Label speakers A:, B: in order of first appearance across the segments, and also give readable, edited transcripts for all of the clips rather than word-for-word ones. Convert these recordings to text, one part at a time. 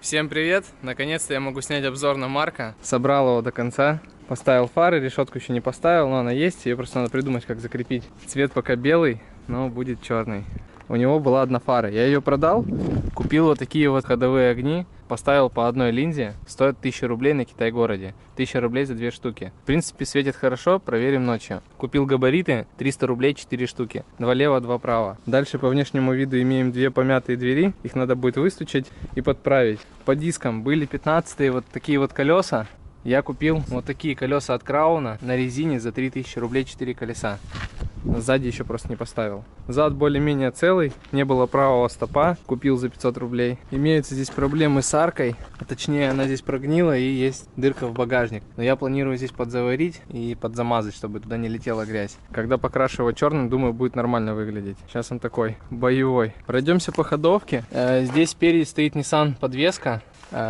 A: Всем привет! Наконец-то я могу снять обзор на Марка. Собрал его до конца. Поставил фары, решетку еще не поставил, но она есть. Ее просто надо придумать, как закрепить. Цвет пока белый, но будет черный. У него была одна фара. Я ее продал, купил вот такие вот ходовые огни. Поставил по одной линзе. Стоит 1000 рублей на Китай-городе. 1000 рублей за 2 штуки. В принципе, светит хорошо, проверим ночью. Купил габариты, 300 рублей 4 штуки. 2 лево, 2 право. Дальше по внешнему виду имеем 2 помятые двери. Их надо будет выстучить и подправить. По дискам были 15-е вот такие вот колеса. Я купил вот такие колеса от Крауна на резине за 3000 рублей 4 колеса. Сзади еще просто не поставил. Зад более-менее целый, не было правого стопа, купил за 500 рублей. Имеются здесь проблемы с аркой, а точнее она здесь прогнила и есть дырка в багажник. Но я планирую здесь подзаварить и подзамазать, чтобы туда не летела грязь. Когда покрашу его черным, думаю, будет нормально выглядеть. Сейчас он такой боевой. Пройдемся по ходовке. Здесь спереди стоит Nissan подвеска.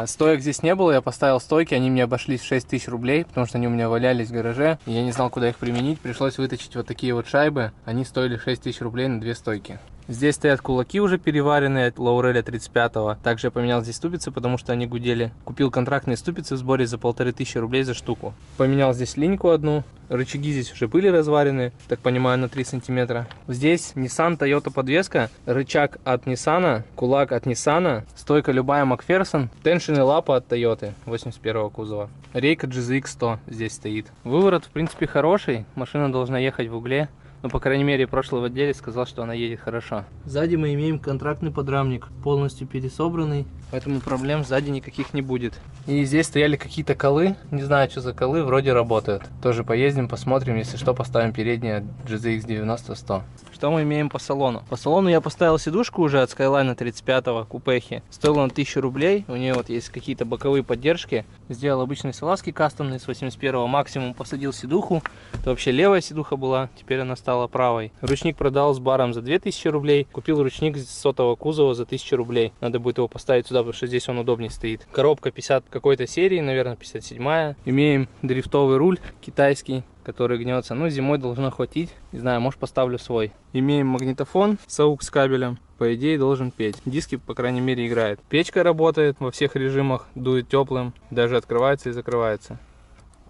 A: Стоек здесь не было, я поставил стойки, они мне обошлись в 6000 рублей, потому что они у меня валялись в гараже, и я не знал, куда их применить, пришлось вытащить вот такие вот шайбы, они стоили 6000 рублей на 2 стойки. Здесь стоят кулаки уже переваренные от Лауреля 35-го. Также я поменял здесь ступицы, потому что они гудели. Купил контрактные ступицы в сборе за 1500 рублей за штуку. Поменял здесь линьку одну. Рычаги здесь уже были разварены, так понимаю, на 3 сантиметра. Здесь Nissan Toyota подвеска. Рычаг от Nissan, кулак от Nissan, стойка любая Макферсон, теншин и лапа от Toyota 81-го кузова. Рейка GZX 100 здесь стоит. Выворот в принципе хороший, машина должна ехать в угле. Ну, по крайней мере, прошлый владелец сказал, что она едет хорошо. Сзади мы имеем контрактный подрамник, полностью пересобранный, поэтому проблем сзади никаких не будет. И здесь стояли какие-то колы, не знаю, что за колы, вроде работают. Тоже поездим, посмотрим, если что, поставим переднее GZX 90-100. Что мы имеем по салону? По салону я поставил сидушку уже от Skyline 35-го купехи. Стоила она 1000 рублей, у нее вот есть какие-то боковые поддержки. Сделал обычные салазки кастомные с 81-го, максимум посадил сидуху. Это вообще левая сидуха была, теперь она стала правой. Ручник продал с баром за 2000 рублей. Купил ручник с 100-го кузова за 1000 рублей. Надо будет его поставить сюда, потому что здесь он удобнее стоит. Коробка 50 какой-то серии, наверное 57-я. Имеем дрифтовый руль китайский, который гнется. Ну, зимой должно хватить. Не знаю, может поставлю свой. Имеем магнитофон с AUX кабелем. По идее должен петь. Диски, по крайней мере, играет. Печка работает во всех режимах. Дует теплым. Даже открывается и закрывается.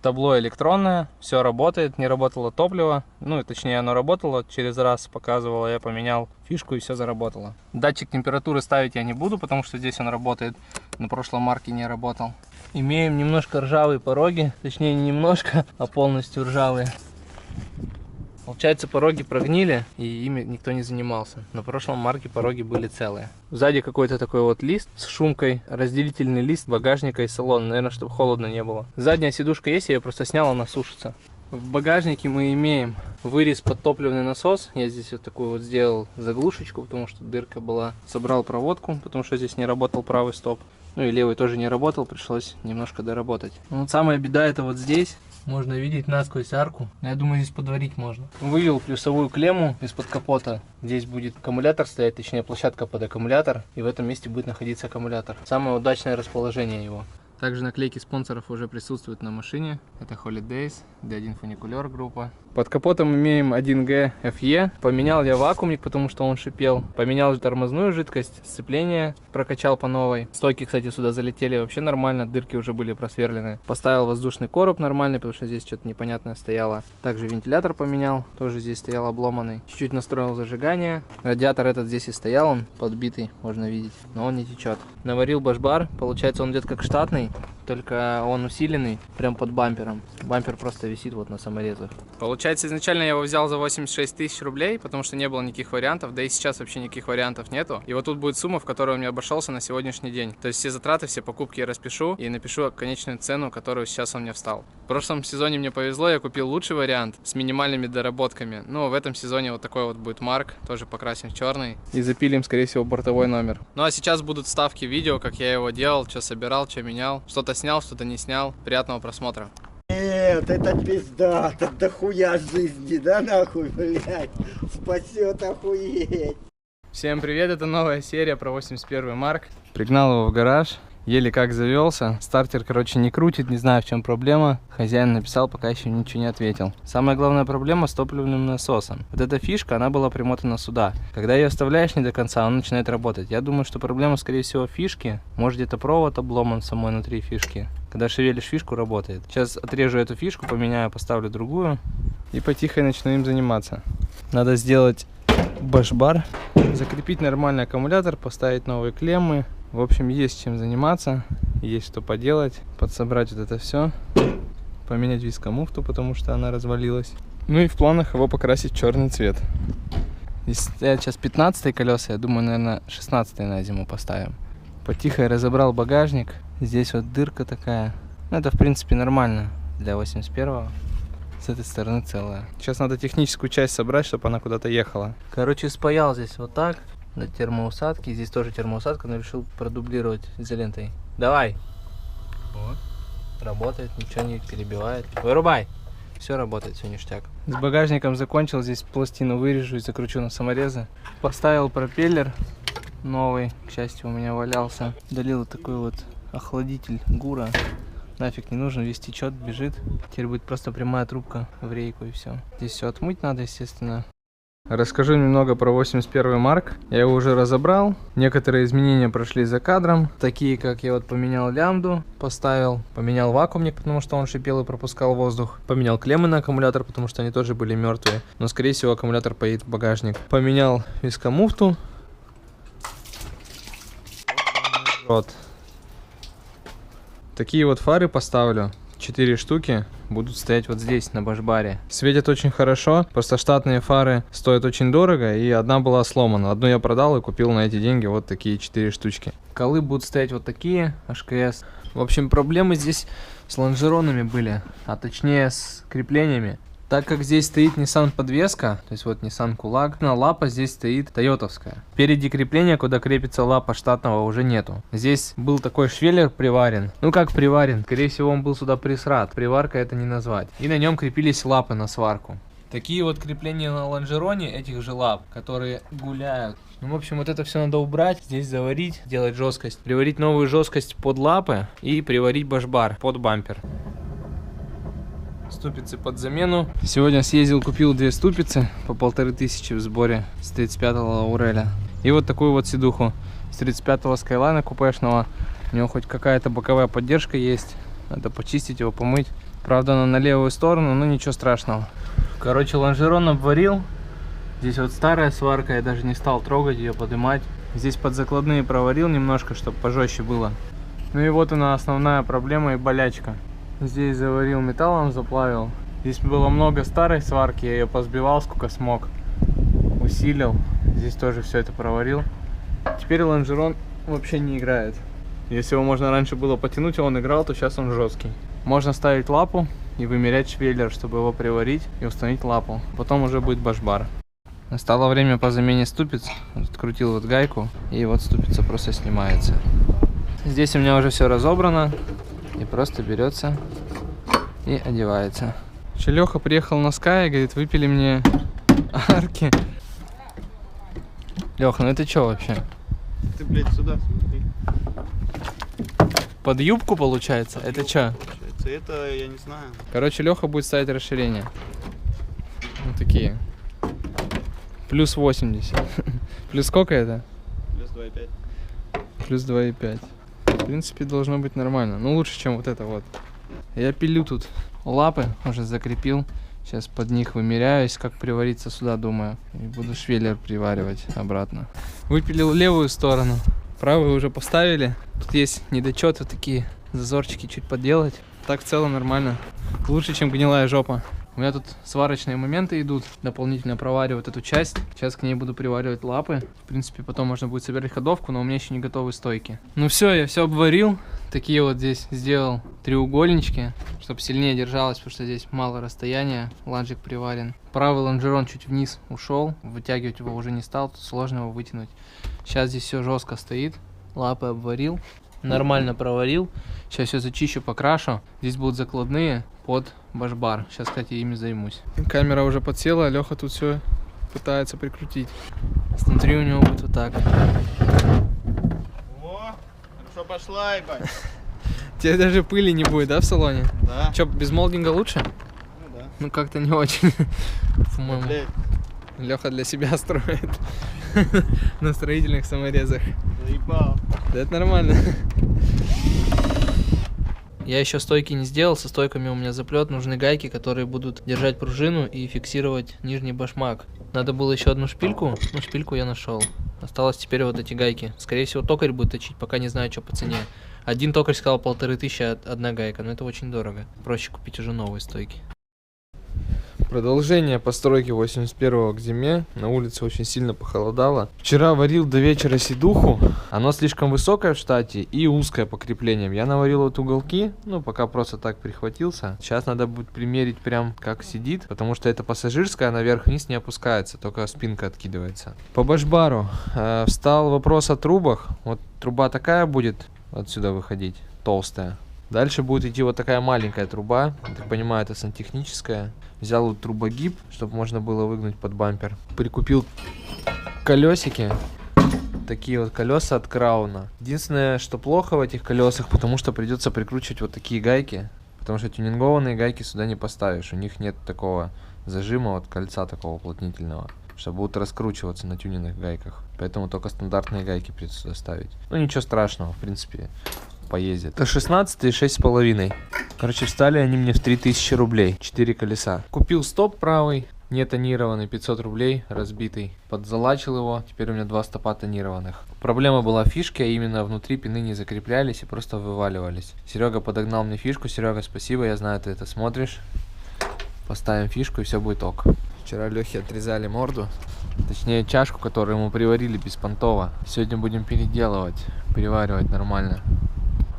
A: Табло электронное, все работает, не работало топливо, ну точнее оно работало, через раз показывало, я поменял фишку и все заработало. Датчик температуры ставить я не буду, потому что здесь он работает, на прошлом Марке не работал. Имеем немножко ржавые пороги, точнее не немножко, а полностью ржавые. Получается, пороги прогнили, и ими никто не занимался. На прошлом Марке пороги были целые. Сзади какой-то такой вот лист с шумкой, разделительный лист багажника и салона, наверное, чтобы холодно не было. Задняя сидушка есть, я ее просто снял, она сушится. В багажнике мы имеем вырез под топливный насос. Я здесь вот такую вот сделал заглушечку, потому что дырка была. Собрал проводку, потому что здесь не работал правый стоп. Ну и левый тоже не работал, пришлось немножко доработать. Вот самая беда это вот здесь. Можно видеть насквозь арку. Я думаю, здесь подварить можно. Вывел плюсовую клемму из-под капота. Здесь будет аккумулятор стоять, точнее площадка под аккумулятор. И в этом месте будет находиться аккумулятор. Самое удачное расположение его. Также наклейки спонсоров уже присутствуют на машине. Это Holidays, D1 фуникулер группа. Под капотом имеем 1G FE. Поменял я вакуумник, потому что он шипел. Поменял тормозную жидкость, сцепление прокачал по новой. Стойки, кстати, сюда залетели вообще нормально, дырки уже были просверлены. Поставил воздушный короб нормальный, потому что здесь что-то непонятное стояло. Также вентилятор поменял, тоже здесь стоял обломанный. Чуть-чуть настроил зажигание. Радиатор этот здесь и стоял, он подбитый, можно видеть, но он не течет. Наварил башбар, получается он идет как штатный, только он усиленный, прям под бампером. Бампер просто висит вот на саморезах. Получается, изначально я его взял за 86 000 рублей, потому что не было никаких вариантов, да и сейчас вообще никаких вариантов нету. И вот тут будет сумма, в которой он мне обошелся на сегодняшний день. То есть все затраты, все покупки я распишу и напишу конечную цену, которую сейчас он мне встал. В прошлом сезоне мне повезло, я купил лучший вариант с минимальными доработками. Но в этом сезоне вот такой вот будет Марк, тоже покрасим в черный. И запилим, скорее всего, бортовой номер. Ну а сейчас будут вставки видео, как я его делал, что собирал, что менял. Что-то снял, что-то не снял. Приятного просмотра.
B: Нет, это пизда, это дохуя жизни, да нахуй, блядь, спасет охуеть.
A: Всем привет, это новая серия про 81 Марк. Пригнал его в гараж, Еле как завелся. Стартер, короче, не крутит, не знаю, в чем проблема. Хозяин написал, пока еще ничего не ответил. Самая главная проблема с топливным насосом. Вот эта фишка, она была примотана сюда. Когда ее оставляешь не до конца, он начинает работать. Я думаю, что проблема, скорее всего, в фишке. Может, где-то провод обломан самой внутри фишки. Когда шевелишь фишку, работает. Сейчас отрежу эту фишку, поменяю, поставлю другую. И потихо начну им заниматься. Надо сделать башбар, закрепить нормальный аккумулятор, поставить новые клеммы. В общем, есть чем заниматься, есть что поделать, подсобрать вот это все, поменять вискомуфту, потому что она развалилась. Ну и в планах его покрасить в черный цвет. Здесь стоят сейчас 15-е колеса, я думаю, наверное, 16-е на зиму поставим. Потихо я разобрал багажник, здесь вот дырка такая. Ну, это в принципе нормально для 81-го. С этой стороны целая. Сейчас надо техническую часть собрать, чтобы она куда-то ехала. Короче, спаял здесь вот так. Для термоусадки. Здесь тоже термоусадка, но решил продублировать изолентой. Давай. Вот. Работает, ничего не перебивает. Вырубай. Все работает, все ништяк. С багажником закончил. Здесь пластину вырежу и закручу на саморезы. Поставил пропеллер новый. К счастью, у меня валялся. Долил вот такой вот охладитель Гура. Нафиг не нужен, весь течет, бежит. Теперь будет просто прямая трубка в рейку и все. Здесь все отмыть надо, естественно. Расскажу немного про 81 Марк. Я его уже разобрал. Некоторые изменения прошли за кадром. Такие, как я вот поменял лямбду, поставил. Поменял вакуумник, потому что он шипел и пропускал воздух. Поменял клеммы на аккумулятор, потому что они тоже были мертвые. Но скорее всего аккумулятор поедет в багажник. Поменял вискомуфту. Вот. Такие вот фары поставлю. 4 штуки будут стоять вот здесь, на башбаре. Светят очень хорошо, просто штатные фары стоят очень дорого, и одна была сломана. Одну я продал и купил на эти деньги вот такие 4 штучки. Колы будут стоять вот такие, HKS. В общем, проблемы здесь с лонжеронами были, а точнее с креплениями. Так как здесь стоит Nissan подвеска, то есть вот Nissan Кулак, на лапа здесь стоит тойотовская. Впереди крепления, куда крепится лапа штатного, уже нету. Здесь был такой швеллер приварен. Ну как приварен? Скорее всего он был сюда присрат. Приварка это не назвать. И на нем крепились лапы на сварку. Такие вот крепления на лонжероне этих же лап, которые гуляют. Ну, в общем, вот это все надо убрать, здесь заварить, сделать жесткость. Приварить новую жесткость под лапы и приварить башбар под бампер. Ступицы под замену. Сегодня съездил, купил 2 ступицы по 1500 в сборе с 35-го Лауреля. И вот такую вот седуху с 35-го Скайлайна купешного. У него хоть какая-то боковая поддержка есть. Надо почистить его, помыть. Правда, она на левую сторону, но ничего страшного. Короче, лонжерон обварил. Здесь вот старая сварка, я даже не стал трогать ее, поднимать. Здесь под закладные проварил немножко, чтобы пожестче было. Ну и вот она основная проблема и болячка. Здесь заварил металлом, заплавил. Здесь было много старой сварки, я ее позбивал сколько смог. Усилил. Здесь тоже все это проварил. Теперь лонжерон вообще не играет. Если его можно раньше было потянуть, он играл, то сейчас он жесткий. Можно ставить лапу и вымерять швеллер, чтобы его приварить и установить лапу. Потом уже будет башбар. Настало время по замене ступиц. Открутил вот гайку, и вот ступица просто снимается. Здесь у меня уже все разобрано. И просто берется и одевается. Леха приехал на Sky и говорит, выпили мне арки. Леха, ну это что вообще?
C: Ты, блядь, сюда смотри.
A: Под юбку получается?
C: Под
A: это
C: юбку,
A: что?
C: Получается. Это я не знаю.
A: Короче, Леха будет ставить расширение. Вот такие. Плюс 80. Плюс сколько это?
C: Плюс 2,5.
A: Плюс 2,5. В принципе, должно быть нормально. Ну, лучше, чем вот это вот. Я пилю тут лапы, уже закрепил. Сейчас под них вымеряюсь, как привариться сюда, думаю. И буду швеллер приваривать обратно. Выпилил левую сторону. Правую уже поставили. Тут есть недочеты такие, зазорчики чуть поделать. Так в целом нормально. Лучше, чем гнилая жопа. У меня тут сварочные моменты идут. Дополнительно провариваю эту часть. Сейчас к ней буду приваривать лапы. В принципе, потом можно будет собирать ходовку, но у меня еще не готовы стойки. Ну все, я все обварил. Такие вот здесь сделал треугольнички, чтобы сильнее держалось, потому что здесь мало расстояния. Ланжик приварен. Правый лонжерон чуть вниз ушел. Вытягивать его уже не стал. Тут сложно его вытянуть. Сейчас здесь все жестко стоит. Лапы обварил. Нормально проварил. Сейчас все зачищу, покрашу. Здесь будут закладные под башбар. Сейчас, кстати, ими займусь. Камера уже подсела, Леха тут все пытается прикрутить. Внутри у него будет вот так.
C: О, что пошла, ебать.
A: Тебе даже пыли не будет, да, в салоне?
C: Да.
A: Че, без молдинга лучше?
C: Ну да.
A: Ну как-то не очень, по-моему.
C: Блядь,
A: Леха для себя строит на строительных саморезах.
C: заебал.
A: Да это нормально. Я еще стойки не сделал, со стойками у меня заплет, нужны гайки, которые будут держать пружину и фиксировать нижний башмак. Надо было еще одну шпильку, но шпильку я нашел. Осталось теперь вот эти гайки. Скорее всего токарь будет точить, пока не знаю, что по цене. Один токарь сказал 1500, одна гайка, но это очень дорого. Проще купить уже новые стойки. Продолжение постройки 81-го к зиме. На улице очень сильно похолодало. Вчера варил до вечера сидуху. Оно слишком высокое в штате и узкое по креплениям. Я наварил вот уголки, ну пока просто так прихватился. Сейчас надо будет примерить прям как сидит, потому что это пассажирская, наверх-вниз не опускается, только спинка откидывается. По башбару встал вопрос о трубах. Вот труба такая будет отсюда выходить, толстая. Дальше будет идти вот такая маленькая труба. Я так понимаю, это сантехническая. Взял вот трубогиб, чтобы можно было выгнуть под бампер. Прикупил колесики. Такие вот колеса от Крауна. Единственное, что плохо в этих колесах, потому что придется прикручивать вот такие гайки. Потому что тюнингованные гайки сюда не поставишь. У них нет такого зажима, вот кольца такого уплотнительного, что будут раскручиваться на тюнинных гайках. Поэтому только стандартные гайки придется сюда ставить. Ну ничего страшного, в принципе, поездит. Это 16 и 6,5. Короче, встали они мне в 3000 рублей. 4 колеса. Купил стоп правый, не тонированный, 500 рублей, разбитый. Подзалачил его, теперь у меня 2 стопа тонированных. Проблема была в фишке, а именно внутри пины не закреплялись и просто вываливались. Серега подогнал мне фишку. Серега, спасибо, я знаю, ты это смотришь. Поставим фишку и все будет ок. Вчера Лехе отрезали морду. Точнее чашку, которую ему приварили беспонтово. Сегодня будем переделывать, переваривать нормально.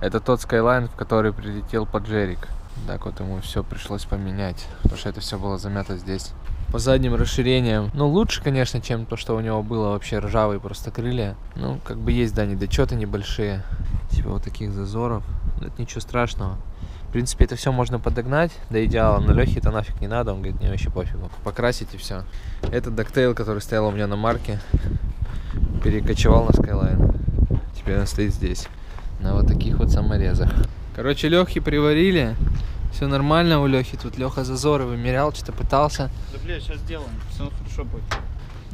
A: Это тот Skyline, в который прилетел Паджерик. Так вот ему все пришлось поменять, потому что это все было замято здесь. По задним расширениям, ну лучше, конечно, чем то, что у него было вообще ржавые просто крылья. Ну, как бы есть, да, недочеты небольшие. Типа вот таких зазоров. Но это ничего страшного. В принципе, это все можно подогнать до идеала, но Лехе это нафиг не надо, он говорит, мне вообще пофигу. Покрасить и все. Этот дактейл, который стоял у меня на марке, перекочевал на Skyline. Теперь он стоит здесь. На вот таких вот саморезах. Короче, Лехи приварили. Все нормально у Лехи. Тут Леха зазоры вымерял, что-то пытался.
C: Да, блядь, сейчас сделаем. Все хорошо будет.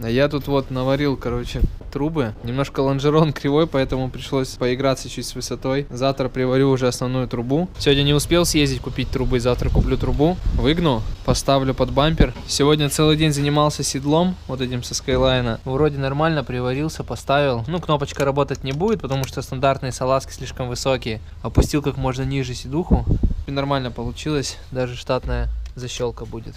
A: А я тут вот наварил, короче, трубы. Немножко лонжерон кривой, поэтому пришлось поиграться чуть с высотой. Завтра приварю уже основную трубу. Сегодня не успел съездить купить трубы, завтра куплю трубу. Выгну, поставлю под бампер. Сегодня целый день занимался седлом, вот этим со Skyline. Вроде нормально приварился, поставил. Ну, кнопочка работать не будет, потому что стандартные салазки слишком высокие. Опустил как можно ниже седуху. И нормально получилось, даже штатная защелка будет.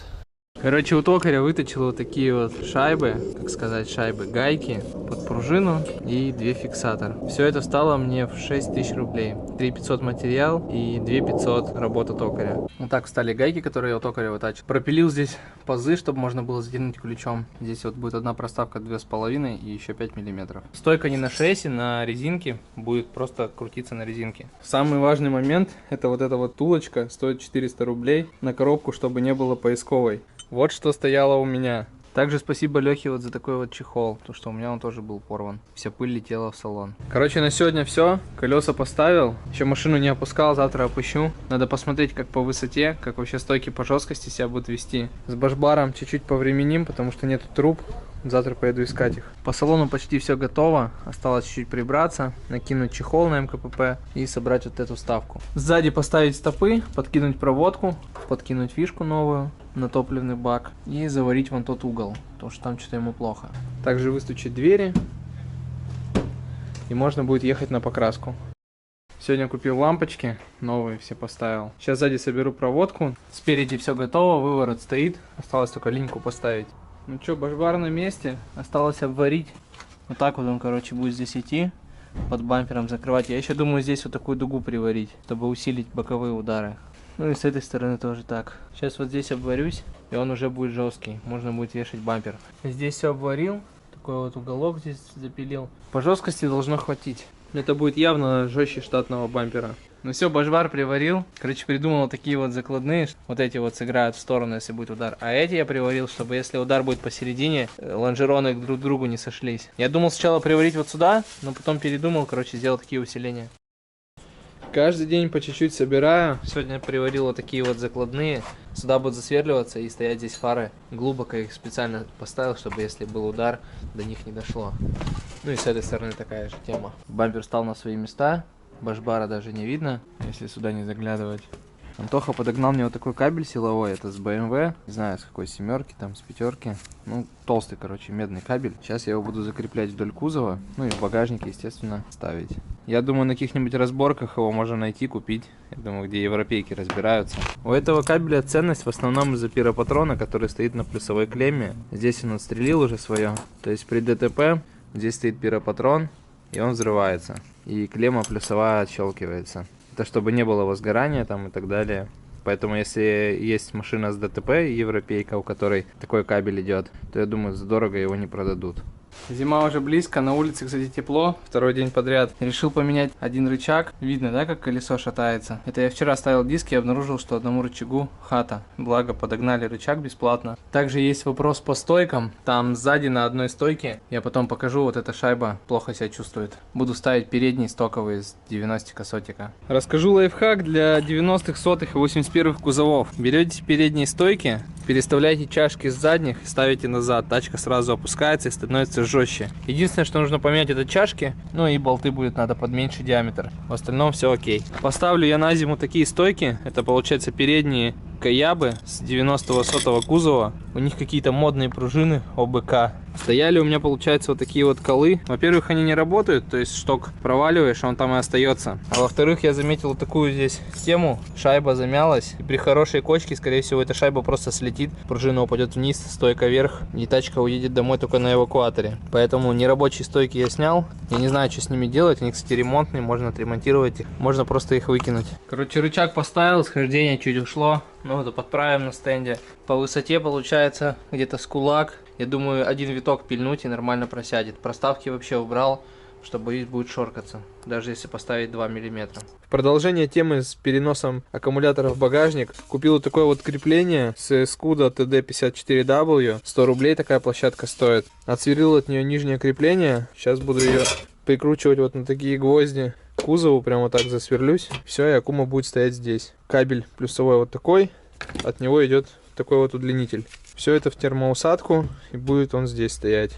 A: Короче, у токаря выточил вот такие вот шайбы, как сказать, шайбы, гайки под пружину и 2 фиксатор. Все это стало мне в 6000 рублей. 3500 материал и 2500 работа токаря. Вот так встали гайки, которые я у токаря вытачил. Пропилил здесь пазы, чтобы можно было затянуть ключом. Здесь вот будет одна проставка 2,5 и еще 5 миллиметров. Стойка не на шессе, на резинке, будет просто крутиться на резинке. Самый важный момент, это вот эта вот тулочка, стоит 400 рублей на коробку, чтобы не было поисковой. Вот что стояло у меня. Также спасибо Лехе вот за такой вот чехол, то что у меня он тоже был порван. Вся пыль летела в салон. Короче, на сегодня все. Колеса поставил. Еще машину не опускал, завтра опущу. Надо посмотреть, как по высоте, как вообще стойки по жесткости себя будут вести. С башбаром чуть-чуть повременим, потому что нету труб. Завтра поеду искать их. По салону почти все готово. Осталось чуть-чуть прибраться, накинуть чехол на МКПП и собрать вот эту вставку. Сзади поставить стопы, подкинуть проводку, подкинуть фишку новую на топливный бак и заварить вон тот угол, потому что там что-то ему плохо. Также выстучить двери и можно будет ехать на покраску. Сегодня купил лампочки, новые все поставил. Сейчас сзади соберу проводку. Спереди все готово, выворот стоит. Осталось только линьку поставить. Ну что, башбар на месте. Осталось обварить. Вот так вот он, короче, будет здесь идти. Под бампером закрывать. Я еще думаю здесь вот такую дугу приварить, чтобы усилить боковые удары. Ну и с этой стороны тоже так. Сейчас вот здесь обварюсь, и он уже будет жесткий. Можно будет вешать бампер. Здесь все обварил. Такой вот уголок здесь запилил. По жесткости должно хватить. Это будет явно жестче штатного бампера. Ну все, башбар приварил. Короче, придумал такие вот закладные. Вот эти вот сыграют в сторону, если будет удар. А эти я приварил, чтобы если удар будет посередине, лонжероны друг к другу не сошлись. Я думал сначала приварить вот сюда, но потом передумал, короче, сделал такие усиления. Каждый день по чуть-чуть собираю. Сегодня приварил вот такие вот закладные. Сюда будут засверливаться и стоять здесь фары. Глубоко их специально поставил, чтобы если был удар, до них не дошло. Ну и с этой стороны такая же тема. Бампер стал на свои места. Башбара даже не видно, если сюда не заглядывать. Антоха подогнал мне вот такой кабель силовой, это с BMW, не знаю с какой семерки, там с пятерки, ну толстый, короче, медный кабель. Сейчас я его буду закреплять вдоль кузова, ну и в багажнике, естественно, ставить. Я думаю, на каких-нибудь разборках его можно найти, купить, я думаю, где европейки разбираются. У этого кабеля ценность в основном из-за пиропатрона, который стоит на плюсовой клемме. Здесь он отстрелил уже свое, то есть при ДТП здесь стоит пиропатрон, и он взрывается, и клемма плюсовая отщелкивается. Это чтобы не было возгорания там и так далее. Поэтому если есть машина с ДТП, европейка, у которой такой кабель идет, то я думаю, задорого его не продадут. Зима уже близко, на улице, кстати, тепло, второй день подряд. Решил поменять один рычаг. Видно, да, как колесо шатается? Это я вчера ставил диск и обнаружил, что одному рычагу хата. Благо, подогнали рычаг бесплатно. Также есть вопрос по стойкам. Там сзади на одной стойке, я потом покажу, вот эта шайба плохо себя чувствует. Буду ставить передний стоковый с 90-ка сотика. Расскажу лайфхак для 90-х, сотых и 81-х кузовов. Берете передние стойки, переставляйте чашки с задних, ставите назад. Тачка сразу опускается и становится жестче. Единственное, что нужно поменять, это чашки, ну и болты будет надо под меньший диаметр. В остальном все окей. Поставлю я на зиму такие стойки. Это получается передние Каябы с 90-го сотого кузова. У них какие-то модные пружины ОБК. Стояли у меня, получается, вот такие вот колы. Во-первых, они не работают, то есть шток проваливаешь, он там и остается. А во-вторых, я заметил вот такую здесь тему. Шайба замялась. И при хорошей кочке, скорее всего, эта шайба просто слетит. Пружина упадет вниз, стойка вверх. И тачка уедет домой только на эвакуаторе. Поэтому нерабочие стойки я снял. Я не знаю, что с ними делать. Они, кстати, ремонтные, можно отремонтировать их. Можно просто их выкинуть. Короче, рычаг поставил, схождение чуть ушло. Ну, это подправим на стенде. По высоте получается где-то с кулак. Я думаю, один виток пильнуть и нормально просядет. Проставки вообще убрал, что боюсь будет шоркаться, даже если поставить 2 мм. В продолжение темы с переносом аккумулятора в багажник, купил вот такое вот крепление с Escudo TD54W. 100 рублей такая площадка стоит. Отсверлил от нее нижнее крепление. Сейчас буду ее прикручивать вот на такие гвозди к кузову, прямо так засверлюсь. Все, и Акума будет стоять здесь. Кабель плюсовой вот такой, от него идет такой вот удлинитель. Все это в термоусадку, и будет он здесь стоять.